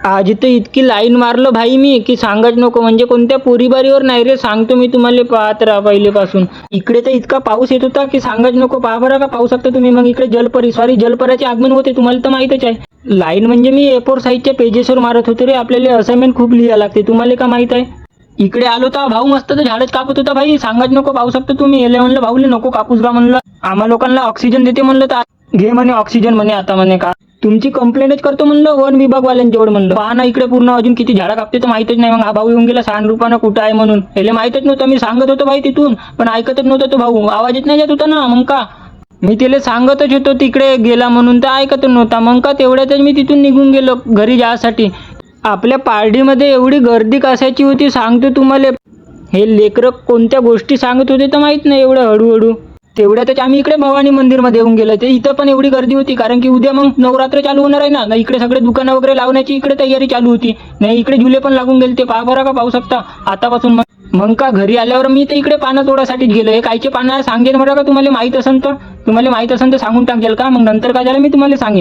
आज इथं इतकी लाईन मारलं भाई मी की सांगच नको. म्हणजे कोणत्या पोरीबारीवर नाही रे, सांगतो मी तुम्हाला. पाहत राहा पहिलेपासून. इकडे तर इतका पाऊस येत होता की सांगच नको. पहा बरं का पाहू शकता तुम्ही. मग इकडे जलपरीचे आगमन होते, तुम्हाला तर माहीतच आहे. लाईन म्हणजे मी A4 साईजच्या पेजेसवर मारत होतो रे. आपल्याला असाइनमेंट खूप लिहायला लागते, तुम्हाला का माहित आहे. इकडे आलो तर भाऊ मस्त तर झाडच कापत होता भाई. सांगत नको. पाहू शकता तुम्ही. याला म्हणलं भाऊले नको कापूस का म्हणलं. आम्हा लोकांना ऑक्सिजन देते म्हणलं, तर घे म्हणे ऑक्सिजन म्हणे आता म्हणे. का तुमची कंप्लेंटच करतो म्हणलं वन विभागवाल्यांच्यावर म्हणलं. पहा ना इकडे पूर्ण अजून किती झाडं कापते तर माहितच नाही. मग हा भाऊ येऊन गेला 6 रुपयानं कुठं आहे म्हणून. याला माहितच नव्हतं. मी सांगत होतो भाई तिथून, पण ऐकतच नव्हता तो भाऊ. आवाजच नाही येत होता ना. मग का मी तिला सांगतच होतो तिकडे गेला म्हणून, तर ऐकतच नव्हता. मग का तेवढ्यातच मी तिथून निघून गेलो घरी जायसाठी. आपल्या पार्टीमध्ये एवढी गर्दी कशाची होती सांगतो तुम्हाला. हे लेकरं कोणत्या गोष्टी सांगत होते तर माहित नाही एवढं हळूहळू. तेवढ्यातच आम्ही इकडे भवानी मंदिरमध्ये येऊन गेलो. ते इथं पण एवढी गर्दी होती, कारण की उद्या मग नवरात्र चालू होणार आहे ना. इकडे सगळे दुकानं वगैरे लावण्याची इकडे तयारी चालू होती. नाही इकडे झुले पण लागून गेले. ते पहा बरं का, पाहू शकता आतापासून. मग का घरी आल्यावर मी तर इकडे पानं तोडासाठीच गेलो. हे कायचे पानं सांगेल बरं का, तुम्हाला माहित असेल तर. तुम्हाला माहित असेल तर सांगून टाकेल का, मग नंतर काय झालं मी तुम्हाला सांगेन.